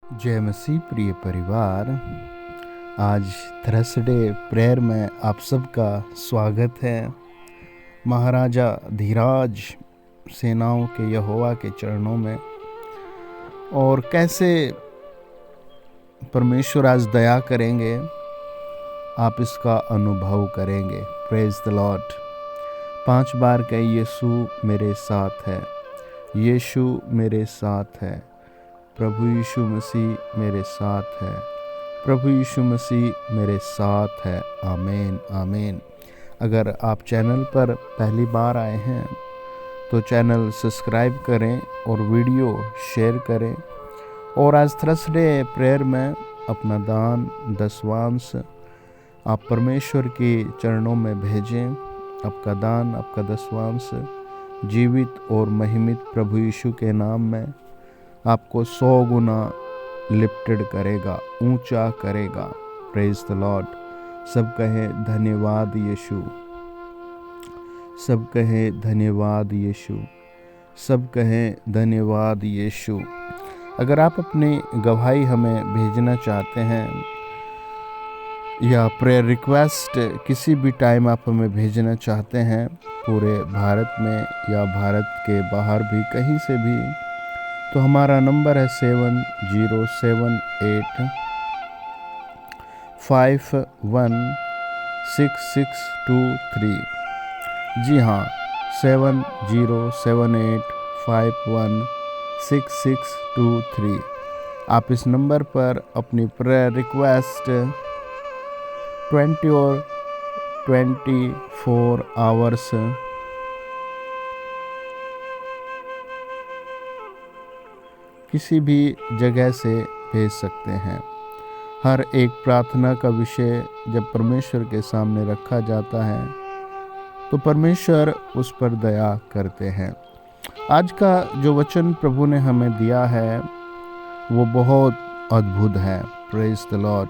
जय मसीह प्रिय परिवार। आज थर्सडे प्रेयर में आप सबका स्वागत है। महाराजा धीराज सेनाओं के यहोवा के चरणों में, और कैसे परमेश्वर आज दया करेंगे आप इसका अनुभव करेंगे। Praise the Lord. 5 बार कहे यीशु मेरे साथ है, यीशु मेरे साथ है, प्रभु यीशु मसीह मेरे साथ है, प्रभु यीशु मसीह मेरे साथ है। आमीन आमीन। अगर आप चैनल पर पहली बार आए हैं तो चैनल सब्सक्राइब करें और वीडियो शेयर करें। और आज थर्सडे प्रेयर में अपना दान दसवांश आप परमेश्वर के चरणों में भेजें। आपका दान, आपका दसवांश जीवित और महिमित प्रभु यीशु के नाम में आपको 100 गुना लिफ्टेड करेगा, ऊंचा करेगा। Praise the Lord. सब कहें धन्यवाद यीशु, सब कहें धन्यवाद यीशु, सब कहें धन्यवाद यीशु। अगर आप अपनी गवाही हमें भेजना चाहते हैं या प्रेयर रिक्वेस्ट किसी भी टाइम आप हमें भेजना चाहते हैं, पूरे भारत में या भारत के बाहर भी कहीं से भी, तो हमारा नंबर है 7078516623। जी हाँ, 7078516623। आप इस नंबर पर अपनी प्रेयर रिक्वेस्ट 24 आवर्स किसी भी जगह से भेज सकते हैं। हर एक प्रार्थना का विषय जब परमेश्वर के सामने रखा जाता है तो परमेश्वर उस पर दया करते हैं। आज का जो वचन प्रभु ने हमें दिया है वो बहुत अद्भुत है। Praise the Lord.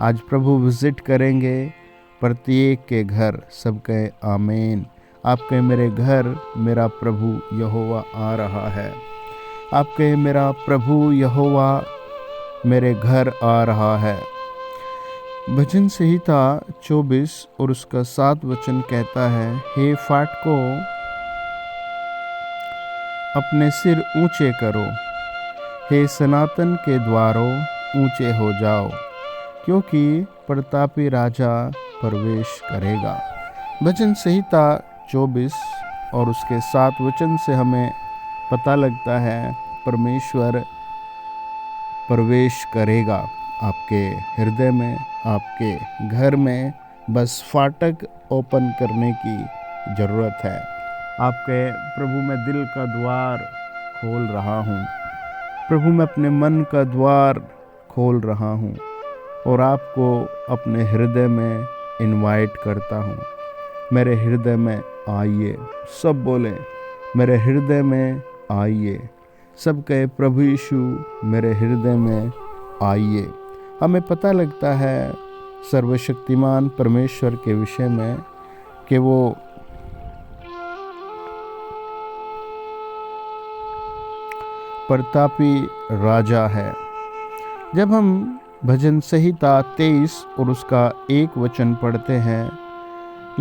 आज प्रभु विजिट करेंगे प्रत्येक के घर। सब कहे आमीन। आपके मेरे घर मेरा प्रभु यहोवा आ रहा है। आपके मेरा प्रभु यहोवा मेरे घर आ रहा है। भजन संहिता 24 और उसका 7 वचन कहता है, हे फाटको अपने सिर ऊंचे करो, हे सनातन के द्वारों ऊंचे हो जाओ, क्योंकि प्रतापी राजा प्रवेश करेगा। भजन संहिता 24 और उसके 7 वचन से हमें पता लगता है परमेश्वर प्रवेश करेगा आपके हृदय में, आपके घर में। बस फाटक ओपन करने की ज़रूरत है। आपके प्रभु मैं दिल का द्वार खोल रहा हूँ, प्रभु मैं अपने मन का द्वार खोल रहा हूँ और आपको अपने हृदय में इनवाइट करता हूँ। मेरे हृदय में आइए। सब बोले मेरे हृदय में आइए। सब कहे प्रभु यीशु मेरे हृदय में आइए। हमें पता लगता है सर्वशक्तिमान परमेश्वर के विषय में कि वो प्रतापी राजा है। जब हम भजन संहिता 23 और उसका 1 वचन पढ़ते हैं,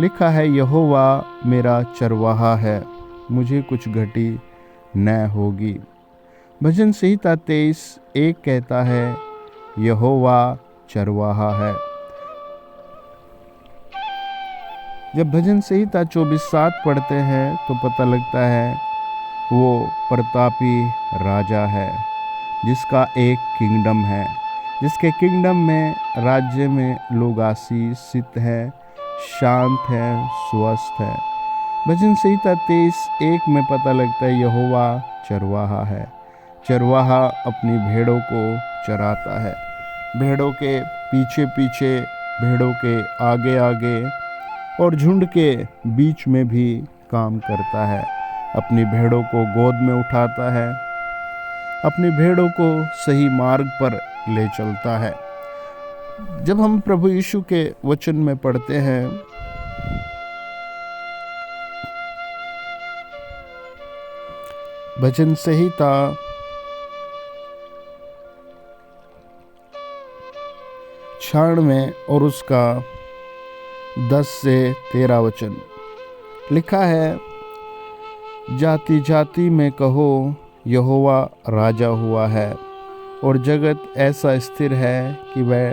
लिखा है यहोवा मेरा चरवाहा है, मुझे कुछ घटी न होगी। भजन संहिता 23:1 कहता है यहोवा चरवाहा है। जब भजन संहिता 24:7 पढ़ते हैं तो पता लगता है वो प्रतापी राजा है, जिसका एक किंगडम है, जिसके किंगडम में राज्य में लोग आशीषित है, शांत है, स्वस्थ है। भजन संहिता 23:1 में पता लगता है यहोवा चरवाहा है। चरवाहा अपनी भेड़ों को चराता है। भेड़ों के पीछे पीछे, भेड़ों के आगे आगे और झुंड के बीच में भी काम करता है। अपनी भेड़ों को गोद में उठाता है, अपनी भेड़ों को सही मार्ग पर ले चलता है। जब हम प्रभु यीशु के वचन में पढ़ते हैं, भजन संहिता 96 और उसका 10 से 13 वचन लिखा है, जाति जाति में कहो यहोवा राजा हुआ है, और जगत ऐसा स्थिर है कि वह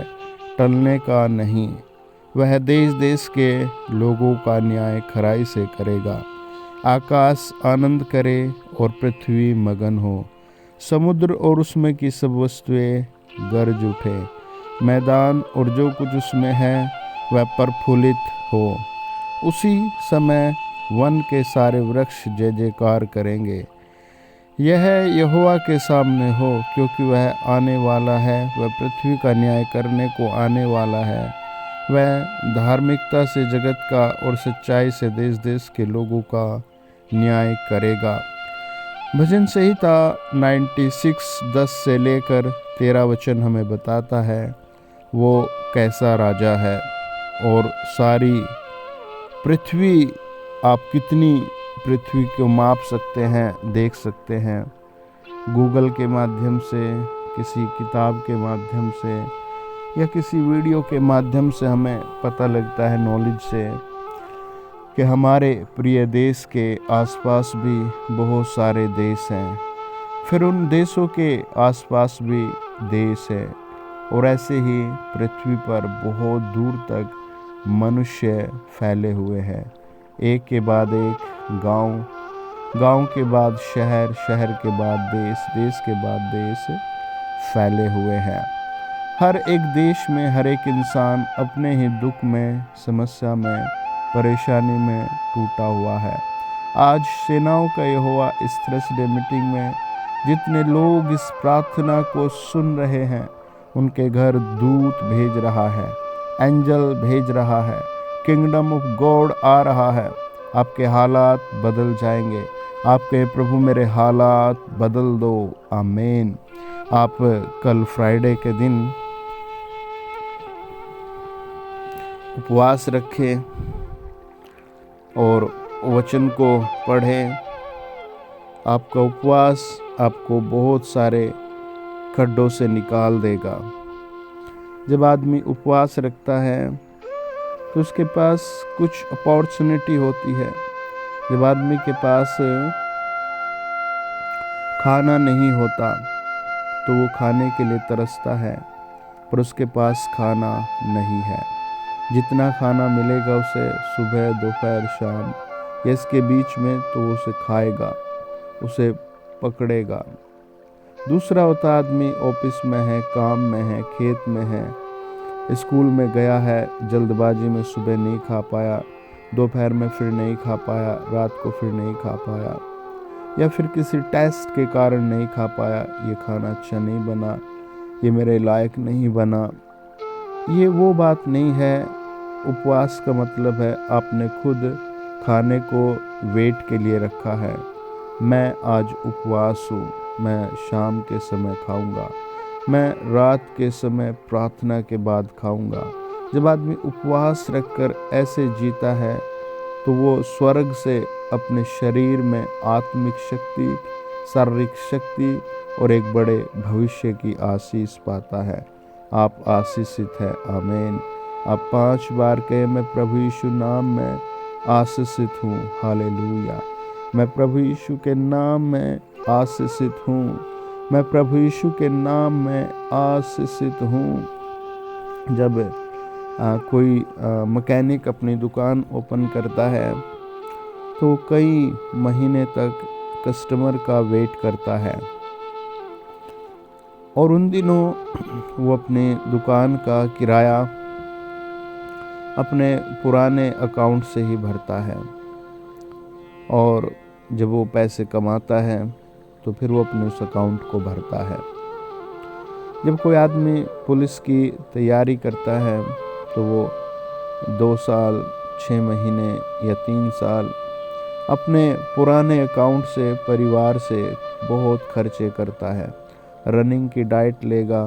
टलने का नहीं। वह देश देश के लोगों का न्याय खराई से करेगा। आकाश आनंद करे और पृथ्वी मगन हो, समुद्र और उसमें की सब वस्तुएं गरज उठे। मैदान और जो कुछ उसमें है वह प्रफुल्लित हो। उसी समय वन के सारे वृक्ष जय जयकार करेंगे। यह यहोवा के सामने हो, क्योंकि वह आने वाला है, वह पृथ्वी का न्याय करने को आने वाला है। वह धार्मिकता से जगत का और सच्चाई से देश देश के लोगों का न्याय करेगा। भजन संहिता 96 10 से लेकर 13 वचन हमें बताता है वो कैसा राजा है। और सारी पृथ्वी, आप कितनी पृथ्वी को माप सकते हैं, देख सकते हैं गूगल के माध्यम से, किसी किताब के माध्यम से या किसी वीडियो के माध्यम से हमें पता लगता है नॉलेज से कि हमारे प्रिय देश के आसपास भी बहुत सारे देश हैं, फिर उन देशों के आसपास भी देश है, और ऐसे ही पृथ्वी पर बहुत दूर तक मनुष्य फैले हुए हैं। एक के बाद एक गांव, गांव के बाद शहर, शहर के बाद देश, देश के बाद देश फैले हुए हैं। हर एक देश में हर एक इंसान अपने ही दुख में, समस्या में, परेशानी में टूटा हुआ है। आज सेनाओं का यहोवा इस थर्सडे मीटिंग में जितने लोग इस प्रार्थना को सुन रहे हैं, उनके घर दूत भेज रहा है, एंजल भेज रहा है, किंगडम ऑफ गॉड आ रहा है। आपके हालात बदल जाएंगे। आप कहे, प्रभु मेरे हालात बदल दो। आमीन। आप कल फ्राइडे के दिन उपवास रखें और वचन को पढ़ें। आपका उपवास आपको बहुत सारे खड्डों से निकाल देगा। जब आदमी उपवास रखता है तो उसके पास कुछ अपॉर्चुनिटी होती है। जब आदमी के पास खाना नहीं होता तो वो खाने के लिए तरसता है, पर उसके पास खाना नहीं है। जितना खाना मिलेगा उसे सुबह, दोपहर, शाम या इसके बीच में, तो वो उसे खाएगा, उसे पकड़ेगा। दूसरा होता आदमी ऑफिस में है, काम में है, खेत में है, स्कूल में गया है, जल्दबाजी में सुबह नहीं खा पाया, दोपहर में फिर नहीं खा पाया, रात को फिर नहीं खा पाया, या फिर किसी टेस्ट के कारण नहीं खा पाया। ये खाना अच्छा नहीं बना, ये मेरे लायक नहीं बना। ये वो बात नहीं है। उपवास का मतलब है आपने खुद खाने को वेट के लिए रखा है। मैं आज उपवास हूँ, मैं शाम के समय खाऊंगा, मैं रात के समय प्रार्थना के बाद खाऊंगा। जब आदमी उपवास रखकर ऐसे जीता है तो वो स्वर्ग से अपने शरीर में आत्मिक शक्ति, शारीरिक शक्ति और एक बड़े भविष्य की आशीष पाता है। आप आशीषित है। आमीन। आप 5 बार कहे, मैं प्रभु यीशु नाम में आशीषित हूँ। हालेलुया। मैं प्रभु यीशु के नाम में आशीषित हूँ। मैं प्रभु यीशु के नाम में आशीषित हूँ। जब कोई मैकेनिक अपनी दुकान ओपन करता है तो कई महीने तक कस्टमर का वेट करता है, और उन दिनों वो अपनी दुकान का किराया अपने पुराने अकाउंट से ही भरता है, और जब वो पैसे कमाता है तो फिर वो अपने उस अकाउंट को भरता है। जब कोई आदमी पुलिस की तैयारी करता है तो वो 2 साल, 6 महीने या 3 साल अपने पुराने अकाउंट से, परिवार से बहुत खर्चे करता है। रनिंग की डाइट लेगा,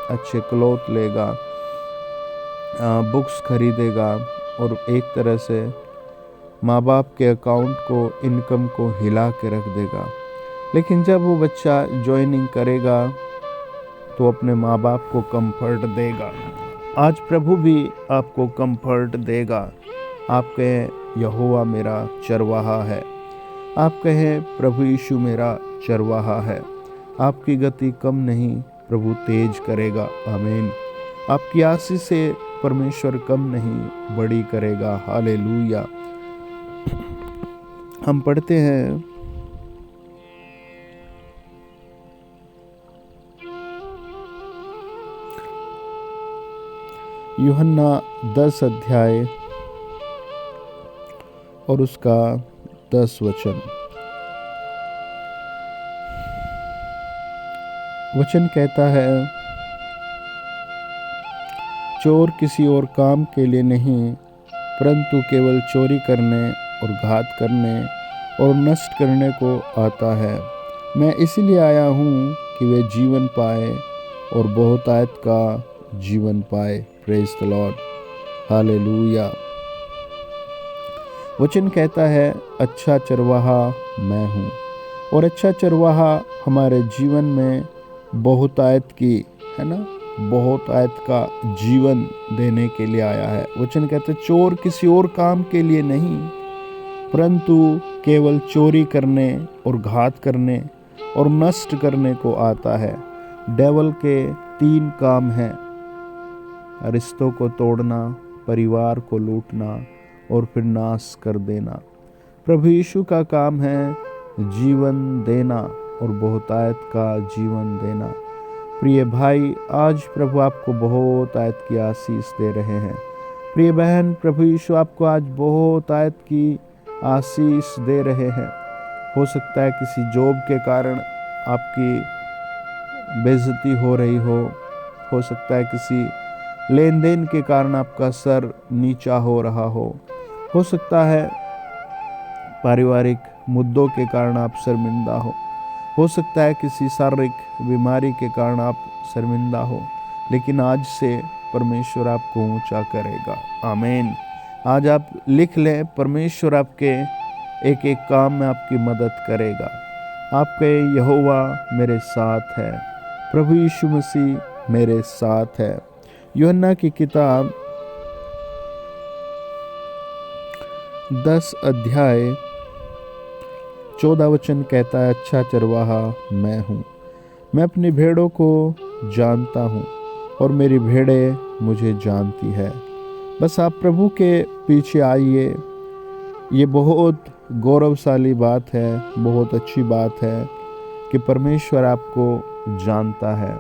अच्छे क्लोथ लेगा, बुक्स खरीदेगा, और एक तरह से माँ बाप के अकाउंट को, इनकम को हिला के रख देगा। लेकिन जब वो बच्चा ज्वाइनिंग करेगा तो अपने माँ बाप को कंफर्ट देगा, आज प्रभु भी आपको कंफर्ट देगा। आप कहें यहोवा मेरा चरवाहा है, आप कहें प्रभु यीशु मेरा चरवाहा है। आपकी गति कम नहीं, प्रभु तेज करेगा। आमीन। आपकी आशीष से परमेश्वर कम नहीं, बड़ी करेगा। हालेलुया। हम पढ़ते हैं यूहन्ना 10 अध्याय और उसका 10 वचन। वचन कहता है, चोर किसी और काम के लिए नहीं, परंतु केवल चोरी करने और घात करने और नष्ट करने को आता है। मैं इसलिए आया हूँ कि वे जीवन पाए और बहुतायत का जीवन पाए। Praise the Lord. हालेलुया। वचन कहता है, अच्छा चरवाहा मैं हूँ, और अच्छा चरवाहा हमारे जीवन में बहुतायत की, है ना, बहुतायत का जीवन देने के लिए आया है। वचन कहते हैं, चोर किसी और काम के लिए नहीं, परंतु केवल चोरी करने और घात करने और नष्ट करने को आता है। डेवल के 3 काम हैं, रिश्तों को तोड़ना, परिवार को लूटना और फिर नाश कर देना। प्रभु यीशु का काम है जीवन देना और बहुतायत का जीवन देना। प्रिय भाई, आज प्रभु आपको बहुतायत की आशीष दे रहे हैं। प्रिय बहन, प्रभु यीशु आपको आज बहुतायत की आशीष दे रहे हैं। हो सकता है किसी जॉब के कारण आपकी बेइज्जती हो रही हो सकता है किसी लेन देन के कारण आपका सर नीचा हो रहा हो सकता है पारिवारिक मुद्दों के कारण आप शर्मिंदा हो सकता है किसी शारीरिक बीमारी के कारण आप शर्मिंदा हो, लेकिन आज से परमेश्वर आपको ऊंचा करेगा। आमीन। आज आप लिख लें, परमेश्वर आपके एक एक काम में आपकी मदद करेगा। आपके यहोवा मेरे साथ है, प्रभु यीशु मसीह मेरे साथ है। यूहन्ना की किताब 10 अध्याय 14 वचन कहता है, अच्छा चरवाहा मैं हूँ, मैं अपनी भेड़ों को जानता हूँ और मेरी भेड़ें मुझे जानती है। बस आप प्रभु के पीछे आइए। ये बहुत गौरवशाली बात है, बहुत अच्छी बात है कि परमेश्वर आपको जानता है।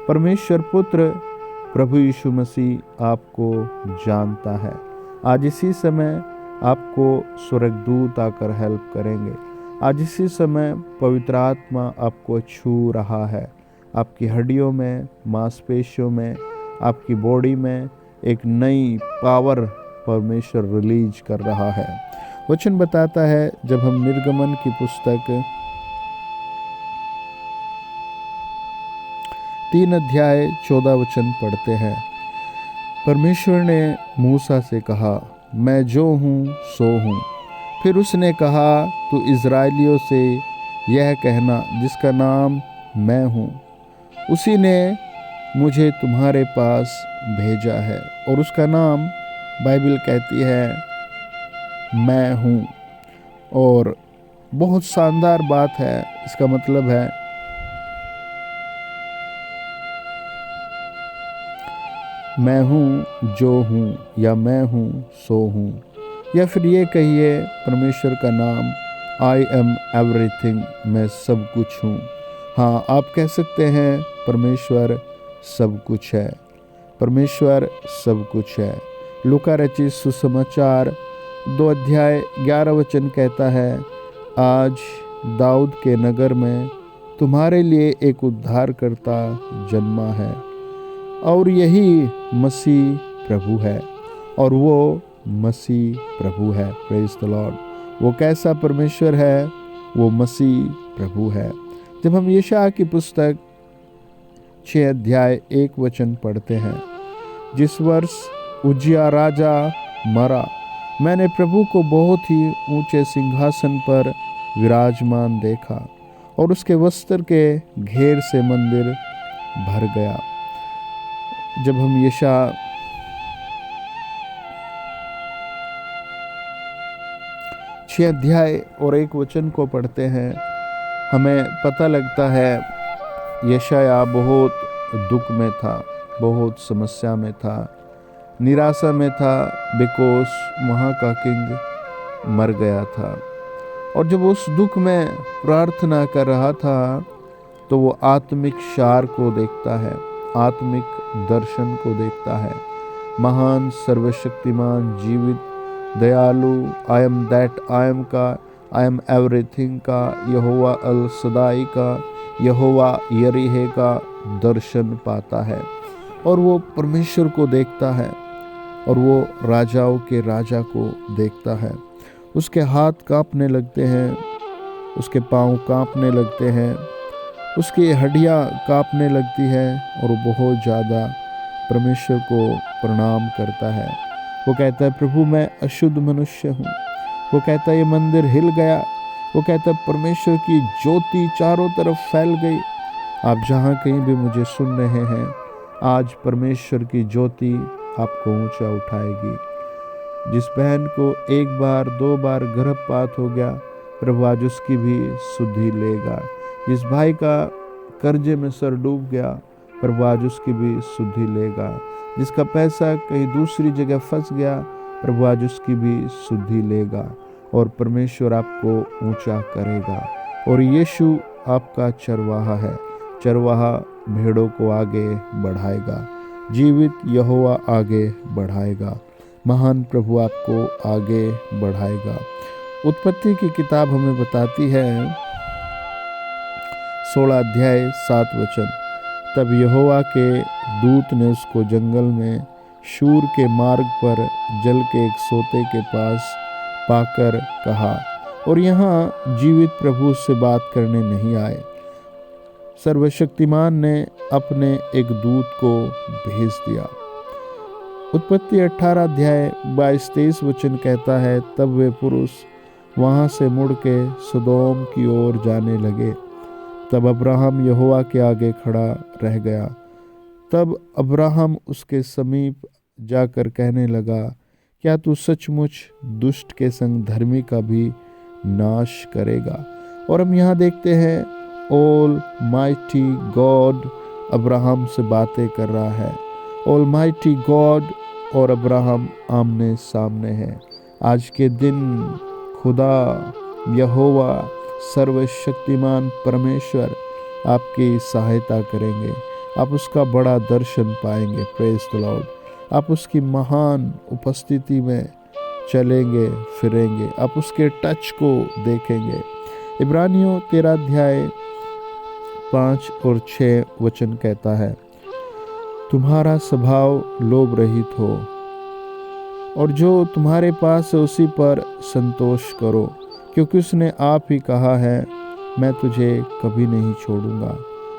परमेश्वर पुत्र प्रभु यीशु मसीह आपको जानता है। आज इसी समय आपको स्वर्गदूत आकर हेल्प करेंगे। आज इसी समय पवित्र आत्मा आपको छू रहा है। आपकी हड्डियों में, मांसपेशियों में, आपकी बॉडी में एक नई पावर परमेश्वर रिलीज कर रहा है। वचन बताता है, जब हम निर्गमन की पुस्तक 3 अध्याय 14 वचन पढ़ते हैं, परमेश्वर ने मूसा से कहा, मैं जो हूँ सो हूँ। फिर उसने कहा, तू इज़राइलियों से यह कहना, जिसका नाम मैं हूँ, उसी ने मुझे तुम्हारे पास भेजा है। और उसका नाम बाइबल कहती है मैं हूँ। और बहुत शानदार बात है। इसका मतलब है मैं हूँ जो हूँ, या मैं हूँ सो हूँ, या फिर ये कहिए परमेश्वर का नाम आई एम एवरीथिंग, मैं सब कुछ हूँ। हाँ, आप कह सकते हैं परमेश्वर सब कुछ है, परमेश्वर सब कुछ है। लूका रचित सुसमाचार 2 अध्याय 11 वचन कहता है, आज दाऊद के नगर में तुम्हारे लिए एक उद्धारकर्ता जन्मा है, और यही मसीह प्रभु है, और वो मसीह प्रभु है। Praise the Lord. वो कैसा परमेश्वर है? वो मसीह प्रभु है। जब हम यशायाह की पुस्तक 6 अध्याय 1 वचन पढ़ते हैं, जिस वर्ष उज्जिया राजा मरा, मैंने प्रभु को बहुत ही ऊंचे सिंहासन पर विराजमान देखा, और उसके वस्त्र के घेर से मंदिर भर गया। जब हम यशायाह 6 अध्याय और 1 वचन को पढ़ते हैं, हमें पता लगता है यशायाह बहुत दुख में था, बहुत समस्या में था, निराशा में था, बिकॉज वहाँ का किंग मर गया था। और जब उस दुख में प्रार्थना कर रहा था तो वो आत्मिक सार को देखता है, आत्मिक दर्शन को देखता है। महान, सर्वशक्तिमान, जीवित, दयालु, I am that I am का, आई एम एवरीथिंग का, यहोवा अल सदाई का, यहोवा यरीहे का दर्शन पाता है। और वो परमेश्वर को देखता है और वो राजाओं के राजा को देखता है। उसके हाथ कांपने लगते हैं, उसके पांव कांपने लगते हैं, उसकी हड्डियां कांपने लगती है और वो बहुत ज़्यादा परमेश्वर को प्रणाम करता है। वो कहता है, प्रभु मैं अशुद्ध मनुष्य हूँ। वो कहता है, ये मंदिर हिल गया। वो कहता है, परमेश्वर की ज्योति चारों तरफ फैल गई। आप जहाँ कहीं भी मुझे सुन रहे हैं, आज परमेश्वर की ज्योति आपको ऊंचा उठाएगी। जिस बहन को 1 बार 2 बार गर्भपात हो गया, प्रभु आज उसकी भी सुधि लेगा। जिस भाई का कर्जे में सर डूब गया, प्रभु आज उसकी भी सुधि लेगा। जिसका पैसा कहीं दूसरी जगह फंस गया, प्रभु आज उसकी भी सुधि लेगा और परमेश्वर आपको ऊंचा करेगा। और यीशु आपका चरवाहा है, चरवाहा भेड़ों को आगे बढ़ाएगा। जीवित यहोवा आगे बढ़ाएगा, महान प्रभु आपको आगे बढ़ाएगा। उत्पत्ति की किताब हमें बताती है 16 अध्याय 7 वचन, तब यहोवा के दूत ने उसको जंगल में शूर के मार्ग पर जल के एक सोते के पास पाकर कहा। और यहाँ जीवित प्रभु से बात करने नहीं आए, सर्वशक्तिमान ने अपने एक दूत को भेज दिया। उत्पत्ति 18 अध्याय 22-23 वचन कहता है, तब वे पुरुष वहां से मुड़ के सदोम की ओर जाने लगे। तब अब्राहम यहोवा के आगे खड़ा रह गया। तब अब्राहम उसके समीप जाकर कहने लगा, क्या तू सचमुच दुष्ट के संग धर्मी का भी नाश करेगा? और हम यहाँ देखते हैं ऑल माइटी गॉड अब्राहम से बातें कर रहा है। ऑल माइटी गॉड और अब्राहम आमने सामने हैं। आज के दिन खुदा यहोवा सर्वशक्तिमान परमेश्वर आपकी सहायता करेंगे। आप उसका बड़ा दर्शन पाएंगे। Praise the Lord. आप उसकी महान उपस्थिति में चलेंगे फिरेंगे, आप उसके टच को देखेंगे। इब्रानियों 13 अध्याय 5 और 6 वचन कहता है, तुम्हारा स्वभाव लोभ रहित हो और जो तुम्हारे पास है उसी पर संतोष करो, क्योंकि उसने आप ही कहा है, मैं तुझे कभी नहीं छोड़ूंगा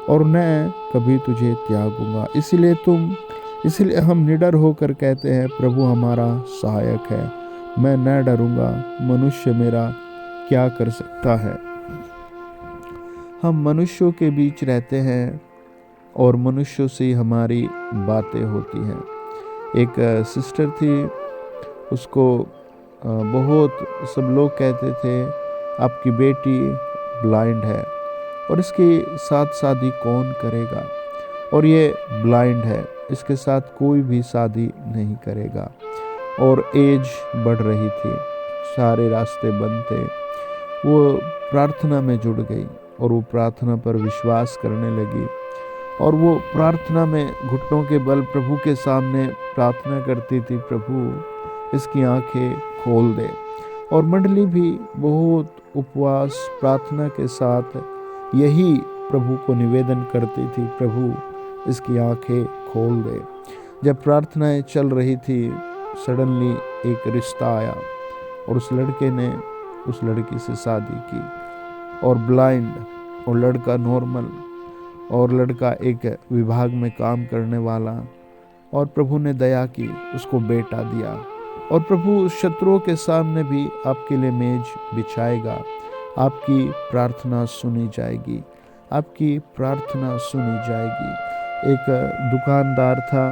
और न कभी तुझे त्यागूंगा। इसलिए हम निडर होकर कहते हैं, प्रभु हमारा सहायक है, मैं न डरूंगा, मनुष्य मेरा क्या कर सकता है। हम मनुष्यों के बीच रहते हैं और मनुष्यों से हमारी बातें होती हैं। एक सिस्टर थी, उसको बहुत सब लोग कहते थे आपकी बेटी ब्लाइंड है और इसके साथ शादी कौन करेगा, और ये ब्लाइंड है, इसके साथ कोई भी शादी नहीं करेगा। और एज बढ़ रही थी, सारे रास्ते बंद थे। वो प्रार्थना में जुड़ गई और वो प्रार्थना पर विश्वास करने लगी और वो प्रार्थना में घुटनों के बल प्रभु के सामने प्रार्थना करती थी, प्रभु इसकी आंखें खोल दे। और मंडली भी बहुत उपवास प्रार्थना के साथ यही प्रभु को निवेदन करती थी, प्रभु इसकी आंखें खोल दे। जब प्रार्थनाएं चल रही थी, सडनली एक रिश्ता आया और उस लड़के ने उस लड़की से शादी की। और ब्लाइंड और लड़का नॉर्मल और लड़का एक विभाग में काम करने वाला, और प्रभु ने दया की, उसको बेटा दिया। और प्रभु शत्रुओं के सामने भी आपके लिए मेज बिछाएगा। आपकी प्रार्थना सुनी जाएगी, आपकी प्रार्थना सुनी जाएगी। एक दुकानदार था,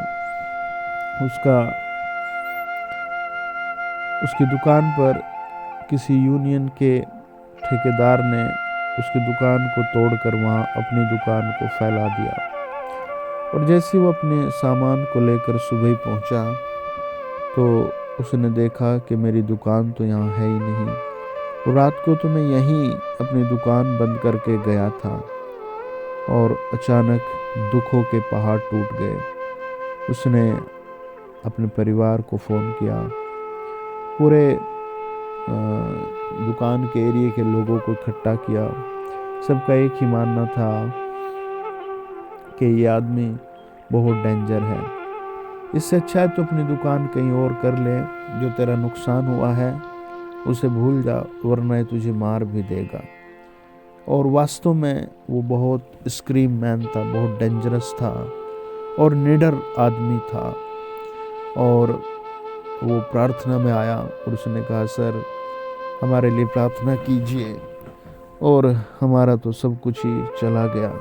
उसका उसकी दुकान पर किसी यूनियन के ठेकेदार ने उसकी दुकान को तोड़कर वहाँ अपनी दुकान को फैला दिया। और जैसे वो अपने सामान को लेकर सुबह पहुँचा तो उसने देखा कि मेरी दुकान तो यहाँ है ही नहीं, और रात को तो मैं यहीं अपनी दुकान बंद करके गया था। और अचानक दुखों के पहाड़ टूट गए। उसने अपने परिवार को फ़ोन किया, पूरे दुकान के एरिया के लोगों को इकट्ठा किया। सबका एक ही मानना था कि ये आदमी बहुत डेंजर है, इससे अच्छा है तो अपनी दुकान कहीं और कर ले, जो तेरा नुकसान हुआ है उसे भूल जा, वरना तुझे मार भी देगा। और वास्तव में वो बहुत स्क्रीम मैन था, बहुत डेंजरस था और निडर आदमी था। और वो प्रार्थना में आया और उसने कहा, सर हमारे लिए प्रार्थना कीजिए, और हमारा तो सब कुछ ही चला गया।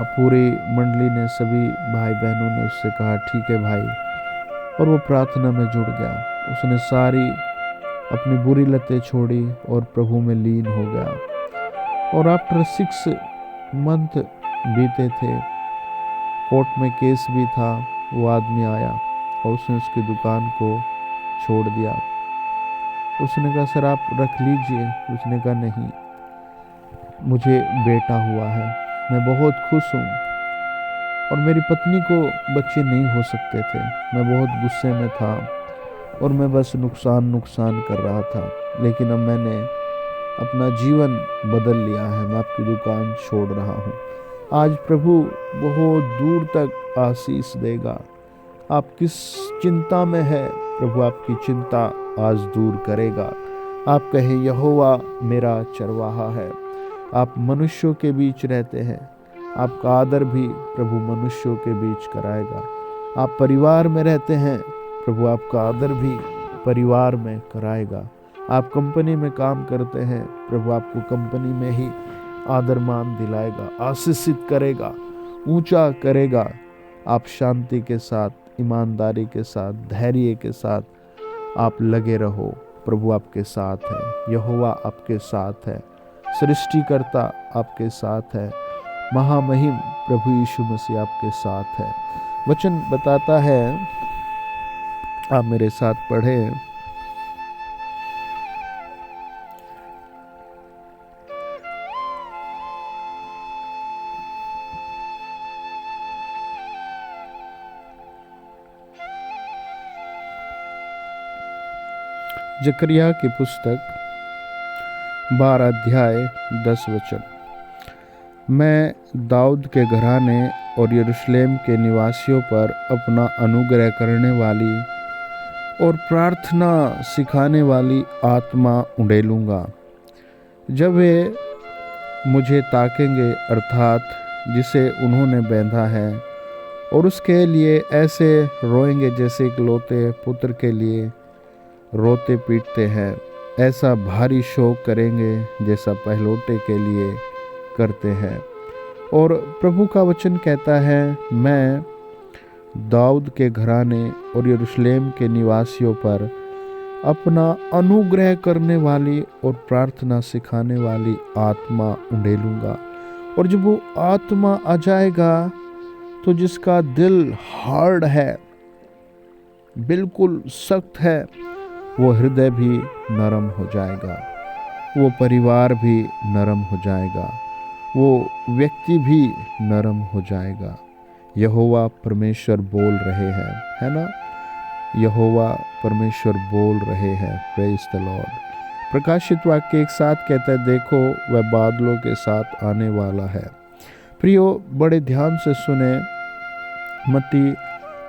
पूरी मंडली ने, सभी भाई बहनों ने उससे कहा ठीक है भाई, और वो प्रार्थना में जुड़ गया। उसने सारी अपनी बुरी लतें छोड़ी और प्रभु में लीन हो गया। और आफ्टर 6 मंथ बीते थे, कोर्ट में केस भी था, वो आदमी आया और उसने उसकी दुकान को छोड़ दिया। उसने कहा सर आप रख लीजिए। उसने कहा नहीं, मुझे बेटा हुआ है, मैं बहुत खुश हूँ, और मेरी पत्नी को बच्चे नहीं हो सकते थे। मैं बहुत गुस्से में था और मैं बस नुकसान कर रहा था, लेकिन अब मैंने अपना जीवन बदल लिया है, मैं आपकी दुकान छोड़ रहा हूँ। आज प्रभु बहुत दूर तक आशीष देगा। आप किस चिंता में है, प्रभु आपकी चिंता आज दूर करेगा। आप कहे यहोवा मेरा चरवाहा है। आप मनुष्यों के बीच रहते हैं, आपका आदर भी प्रभु मनुष्यों के बीच कराएगा। आप परिवार में रहते हैं, प्रभु आपका आदर भी परिवार में कराएगा। आप कंपनी में काम करते हैं, प्रभु आपको कंपनी में ही आदर मान दिलाएगा, आशीषित करेगा, ऊंचा करेगा। आप शांति के साथ, ईमानदारी के साथ, धैर्य के साथ आप लगे रहो। प्रभु आपके साथ है, यहोवा आपके साथ है, सृष्टिकर्ता आपके साथ है, महामहिम प्रभु यीशु मसीह आपके साथ है। वचन बताता है, आप मेरे साथ पढ़ें, जकरिया की पुस्तक 12 अध्याय 10 वचन। मैं दाऊद के घराने और यरूशलेम के निवासियों पर अपना अनुग्रह करने वाली और प्रार्थना सिखाने वाली आत्मा उड़ेलूँगा। जब वे मुझे ताकेंगे, अर्थात जिसे उन्होंने बांधा है, और उसके लिए ऐसे रोएंगे जैसे इकलौते पुत्र के लिए रोते पीटते हैं, ऐसा भारी शोक करेंगे जैसा पहलौठे के लिए करते हैं। और प्रभु का वचन कहता है, मैं दाऊद के घराने और यरूशलेम के निवासियों पर अपना अनुग्रह करने वाली और प्रार्थना सिखाने वाली आत्मा उंडेलूंगा। और जब वो आत्मा आ जाएगा तो जिसका दिल हार्ड है, बिल्कुल सख्त है, वो हृदय भी नरम हो जाएगा, वो परिवार भी नरम हो जाएगा, वो व्यक्ति भी नरम हो जाएगा। यहोवा परमेश्वर बोल रहे हैं, है ना? यहोवा परमेश्वर बोल रहे हैं। Praise the Lord. प्रकाशित वाक्य एक साथ कहता है, देखो वह बादलों के साथ आने वाला है। प्रियो, बड़े ध्यान से सुने। मत्ती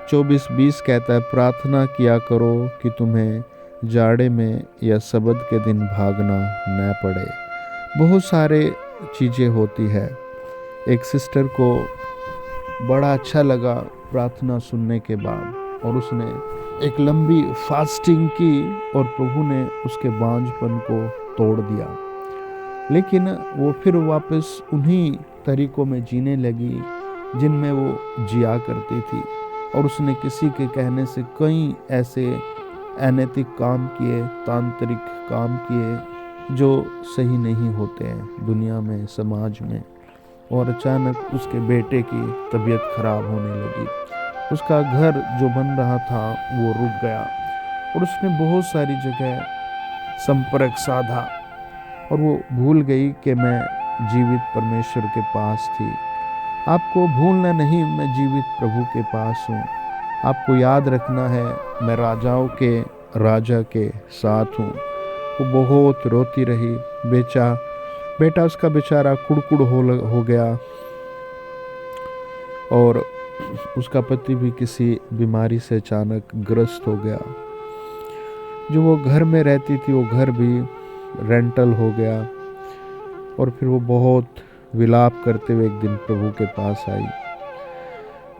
24:20 कहता है, प्रार्थना किया करो कि तुम्हें जाड़े में या सबत के दिन भागना न पड़े। बहुत सारे चीज़ें होती है। एक सिस्टर को बड़ा अच्छा लगा प्रार्थना सुनने के बाद, और उसने एक लंबी फास्टिंग की और प्रभु ने उसके बांझपन को तोड़ दिया। लेकिन वो फिर वापस उन्हीं तरीकों में जीने लगी जिनमें वो जिया करती थी। और उसने किसी के कहने से कई ऐसे अनैतिक काम किए, तांत्रिक काम किए जो सही नहीं होते हैं दुनिया में, समाज में। और अचानक उसके बेटे की तबीयत खराब होने लगी। उसका घर जो बन रहा था वो रुक गया और उसने बहुत सारी जगह संपर्क साधा और वो भूल गई कि मैं जीवित परमेश्वर के पास थी। आपको भूलना नहीं, मैं जीवित प्रभु के पास हूँ। आपको याद रखना है, मैं राजाओं के राजा के साथ हूँ। वो बहुत रोती रही। बेटा उसका बेचारा कुड़कुड़ हो गया और उसका पति भी किसी बीमारी से अचानक ग्रस्त हो गया। जो वो घर में रहती थी वो घर भी रेंटल हो गया और फिर वो बहुत विलाप करते हुए एक दिन प्रभु के पास आई।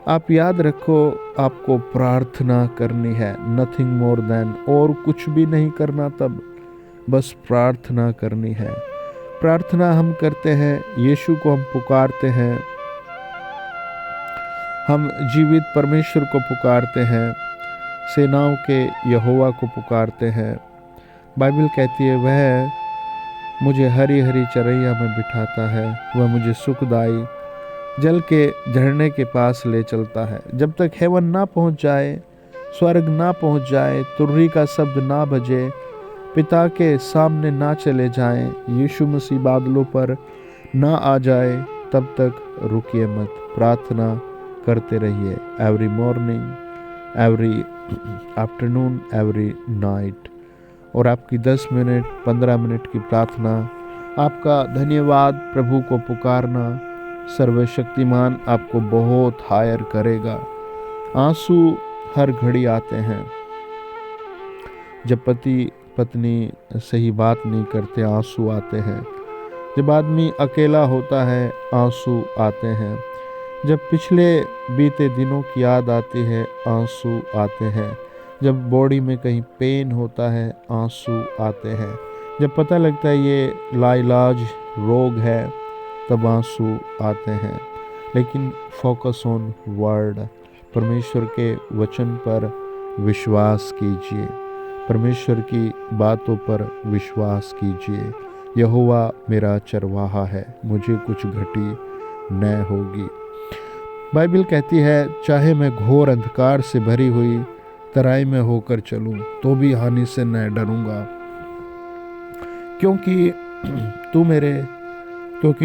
आप याद रखो, आपको प्रार्थना करनी है, नथिंग मोर देन, और कुछ भी नहीं करना, तब बस प्रार्थना करनी है। प्रार्थना हम करते हैं, यीशु को हम पुकारते हैं, हम जीवित परमेश्वर को पुकारते हैं, सेनाओं के यहोवा को पुकारते हैं। बाइबल कहती है वह मुझे हरी हरी चरैया में बिठाता है, वह मुझे सुखदाई जल के झरने के पास ले चलता है। जब तक हेवन ना पहुंच जाए, स्वर्ग ना पहुंच जाए, तुर्री का शब्द ना बजे, पिता के सामने ना चले जाएं, यीशु मसीह बादलों पर ना आ जाए, तब तक रुकिए मत। प्रार्थना करते रहिए, every morning, every afternoon, every night. और आपकी 10 मिनट 15 मिनट की प्रार्थना, आपका धन्यवाद प्रभु को पुकारना, सर्वशक्तिमान आपको बहुत हायर करेगा। आंसू हर घड़ी आते हैं। जब पति पत्नी सही बात नहीं करते, आंसू आते हैं। जब आदमी अकेला होता है, आंसू आते हैं। जब पिछले बीते दिनों की याद आती है, आंसू आते हैं। जब बॉडी में कहीं पेन होता है, आंसू आते हैं। जब पता लगता है ये लाइलाज रोग है, तब आंसू आते हैं। लेकिन फोकस ऑन वर्ड, परमेश्वर के वचन पर विश्वास कीजिए, परमेश्वर की बातों पर विश्वास कीजिए। यहोवा मेरा चरवाहा है, मुझे कुछ घटी न होगी। बाइबल कहती है चाहे मैं घोर अंधकार से भरी हुई तराई में होकर चलूं, तो भी हानि से न डरूंगा, क्योंकि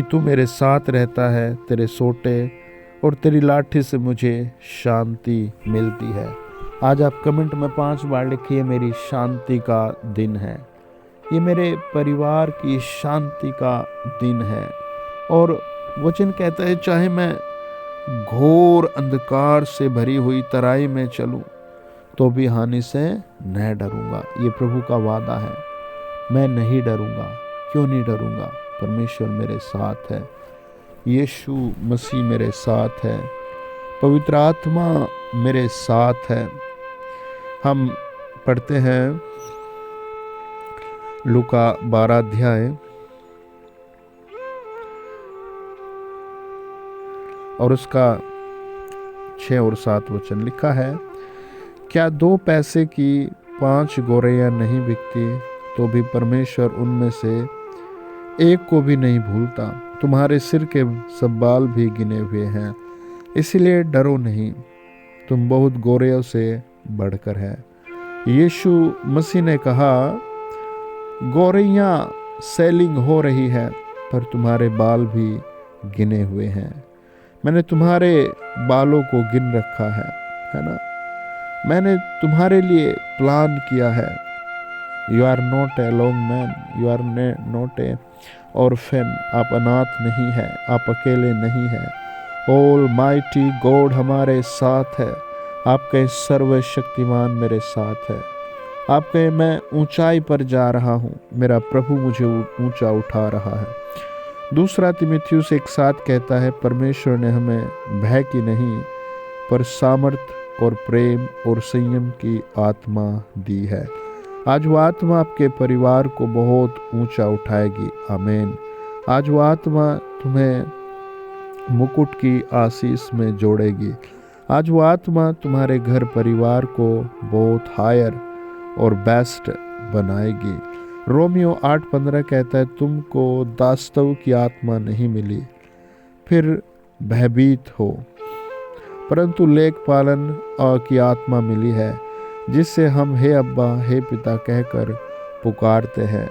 तू मेरे साथ रहता है। तेरे सोटे और तेरी लाठी से मुझे शांति मिलती है। आज आप कमेंट में 5 बार लिखिए, मेरी शांति का दिन है। ये मेरे परिवार की शांति का दिन है। और वचन कहता है चाहे मैं घोर अंधकार से भरी हुई तराई में चलूं, तो भी हानि से न डरूंगा। ये प्रभु का वादा है, मैं नहीं डरूंगा। क्यों नहीं डरूंगा? परमेश्वर मेरे साथ है, यीशु मसीह मेरे साथ है, पवित्र आत्मा मेरे साथ है। हम पढ़ते हैं लूका 12 अध्याय और उसका 6 और 7 वचन लिखा है, क्या 2 पैसे की 5 गौरैया नहीं बिकती, तो भी परमेश्वर उनमें से एक को भी नहीं भूलता। तुम्हारे सिर के सब बाल भी गिने हुए हैं, इसलिए डरो नहीं, तुम बहुत गौरैयों से बढ़कर है। यीशु मसीह ने कहा, गौरैया सेलिंग हो रही है, पर तुम्हारे बाल भी गिने हुए हैं। मैंने तुम्हारे बालों को गिन रखा है ना? मैंने तुम्हारे लिए प्लान किया है। You are not a long man, you are not a orphan. आप अनाथ नहीं है, आप अकेले नहीं है। ऑल माइटी गॉड हमारे साथ है। आपके सर्वशक्तिमान मेरे साथ है। आपके मैं ऊंचाई पर जा रहा हूँ, मेरा प्रभु मुझे ऊंचा उठा रहा है। 2 तीमुथियुस 1:7 कहता है, परमेश्वर ने हमें भय की नहीं, पर सामर्थ और प्रेम और संयम की आत्मा दी है। आज वो आत्मा आपके परिवार को बहुत ऊंचा उठाएगी। आमीन। आज वो आत्मा तुम्हें मुकुट की आशीष में जोड़ेगी। आज वो आत्मा तुम्हारे घर परिवार को बहुत हायर और बेस्ट बनाएगी। रोमियो 8:15 कहता है, तुमको दास्तव की आत्मा नहीं मिली फिर भयभीत हो, परंतु लेखपालन की आत्मा मिली है, जिससे हम हे अब्बा हे पिता कहकर पुकारते हैं।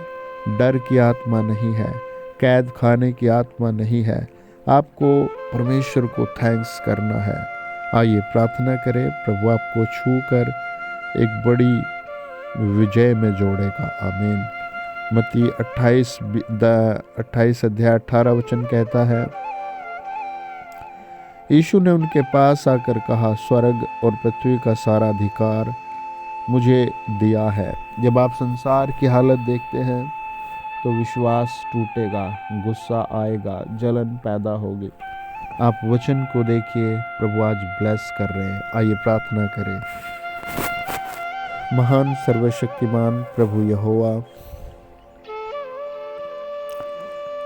डर की आत्मा नहीं है, कैद खाने की आत्मा नहीं है। आपको परमेश्वर को थैंक्स करना है। आइए प्रार्थना करें, प्रभु आपको छू कर एक बड़ी विजय में जोड़ेगा। आमीन। मत्ती 28 अध्याय 18 वचन कहता है, यीशु ने उनके पास आकर कहा, स्वर्ग और पृथ्वी का सारा अधिकार मुझे दिया है। जब आप संसार की हालत देखते हैं तो विश्वास टूटेगा, गुस्सा आएगा, जलन पैदा होगी। आप वचन को देखिए, प्रभु आज ब्लेस कर रहे हैं। आइए प्रार्थना करें। महान सर्वशक्तिमान प्रभु यहोवा,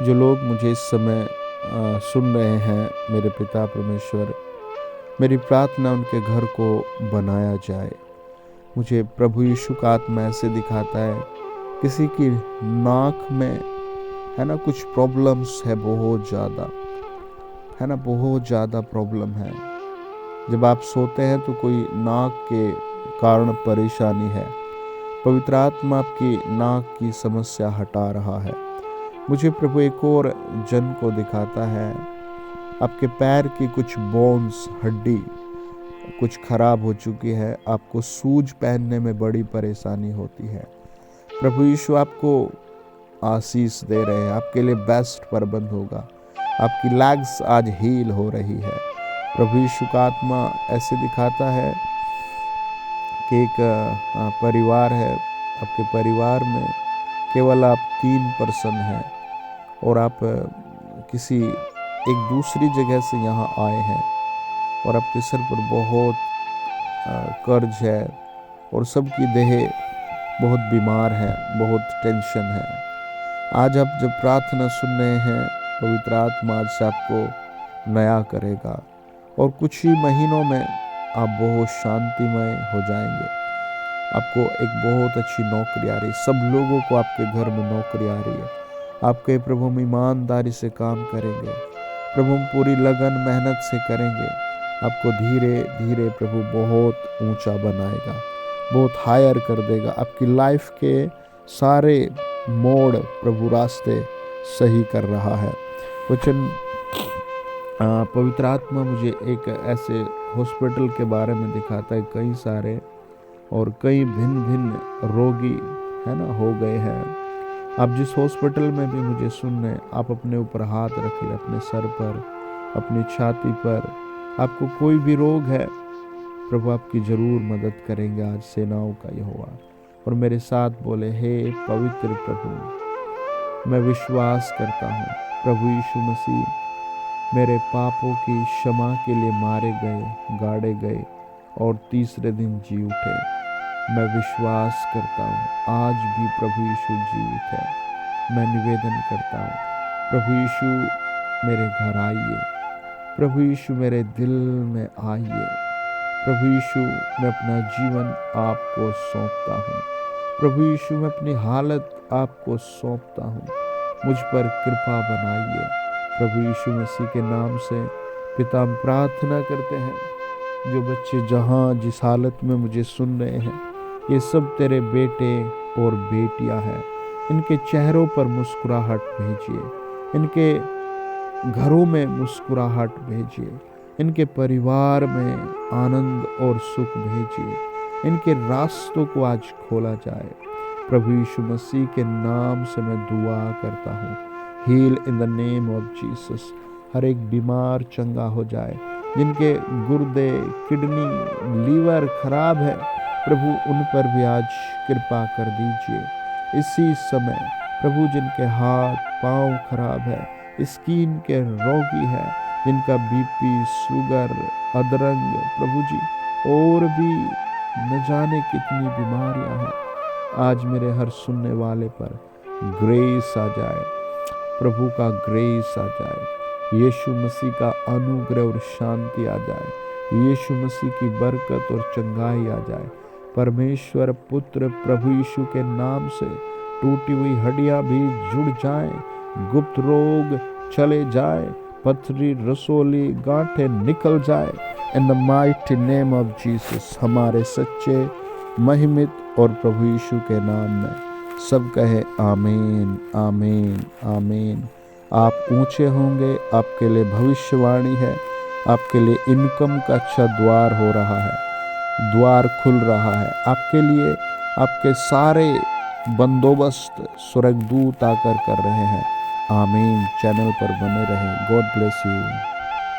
जो लोग मुझे इस समय सुन रहे हैं, मेरे पिता परमेश्वर, मेरी प्रार्थना उनके घर को बनाया जाए। मुझे प्रभु यीशु का आत्मा ऐसे दिखाता है, किसी की नाक में है ना कुछ प्रॉब्लम्स है, बहुत ज़्यादा है ना, बहुत ज़्यादा प्रॉब्लम है। जब आप सोते हैं तो कोई नाक के कारण परेशानी है, पवित्र आत्मा आपकी नाक की समस्या हटा रहा है। मुझे प्रभु एक और जन को दिखाता है, आपके पैर की कुछ बोन्स, हड्डी कुछ खराब हो चुकी है, आपको शूज पहनने में बड़ी परेशानी होती है। प्रभु यीशु आपको आशीष दे रहे हैं, आपके लिए बेस्ट प्रबंध होगा। आपकी लेग्स आज हील हो रही है। प्रभु यीशु का आत्मा ऐसे दिखाता है कि एक परिवार है, आपके परिवार में केवल आप 3 पर्सन हैं और आप किसी एक दूसरी जगह से यहाँ आए हैं और आपके सर पर बहुत कर्ज है और सबकी देह बहुत बीमार है, बहुत टेंशन है। आज आप जब प्रार्थना सुन रहे हैं, पवित्र आत्मा आज से आपको नया करेगा और कुछ ही महीनों में आप बहुत शांतिमय हो जाएंगे। आपको एक बहुत अच्छी नौकरी आ रही है, सब लोगों को आपके घर में नौकरी आ रही है। आपके प्रभु हम ईमानदारी से काम करेंगे, प्रभु हम पूरी लगन मेहनत से करेंगे। आपको धीरे धीरे प्रभु बहुत ऊंचा बनाएगा, बहुत हायर कर देगा। आपकी लाइफ के सारे मोड़ प्रभु रास्ते सही कर रहा है। वचन पवित्र आत्मा मुझे एक ऐसे हॉस्पिटल के बारे में दिखाता है, कई सारे और कई भिन्न भिन्न रोगी है ना हो गए हैं। आप जिस हॉस्पिटल में भी मुझे सुन रहे, आप अपने ऊपर हाथ रखिए, अपने सर पर, अपनी छाती पर। आपको कोई भी रोग है, प्रभु आपकी जरूर मदद करेंगे आज सेनाओं का यहोवा। और मेरे साथ बोले, हे पवित्र प्रभु, मैं विश्वास करता हूँ प्रभु यीशु मसीह मेरे पापों की क्षमा के लिए मारे गए, गाड़े गए और तीसरे दिन जी उठे। मैं विश्वास करता हूँ आज भी प्रभु यीशु जीवित है। मैं निवेदन करता हूँ, प्रभु यीशु मेरे घर आइए, प्रभु यीशु मेरे दिल में आइए। प्रभु यीशु मैं अपना जीवन आपको सौंपता हूँ। प्रभु यीशु मैं अपनी हालत आपको सौंपता हूँ, मुझ पर कृपा बनाइए। प्रभु यीशु मसीह के नाम से पिता हम प्रार्थना करते हैं, जो बच्चे जहाँ जिस हालत में मुझे सुन रहे हैं, ये सब तेरे बेटे और बेटियां हैं। इनके चेहरों पर मुस्कुराहट भेजिए, इनके घरों में मुस्कुराहट भेजिए, इनके परिवार में आनंद और सुख भेजिए। इनके रास्तों को आज खोला जाए। प्रभु यीशु मसीह के नाम से मैं दुआ करता हूँ, heal in the name of Jesus. हर एक बीमार चंगा हो जाए, जिनके गुर्दे, किडनी, लीवर खराब है, प्रभु उन पर भी आज कृपा कर दीजिए। इसी समय प्रभु जिनके हाथ पांव खराब है, स्किन के रोगी है, जिनका बीपी, शुगर, अदरंग, प्रभु जी और भी न जाने कितनी बीमारियां हैं, आज मेरे हर सुनने वाले पर ग्रेस आ जाए, प्रभु का ग्रेस आ जाए, यीशु मसीह का अनुग्रह और शांति आ जाए। यीशु मसीह की बरकत और चंगाई आ जाए। परमेश्वर पुत्र प्रभु यीशु के नाम से टूटी हुई हड्डियां भी जुड़ जाएं, गुप्त रोग चले जाए, पथरी रसोली गांठें निकल जाए। In the mighty name of Jesus, हमारे सच्चे महिमित और प्रभु यीशु के नाम में सब कहे आमीन, आमीन, आमीन। आप ऊंचे होंगे, आपके लिए भविष्यवाणी है, आपके लिए इनकम का अच्छा द्वार हो रहा है, द्वार खुल रहा है आपके लिए। आपके सारे बंदोबस्त स्वर्गदूत आकर कर रहे हैं। आमीन। चैनल पर बने रहें। God bless you.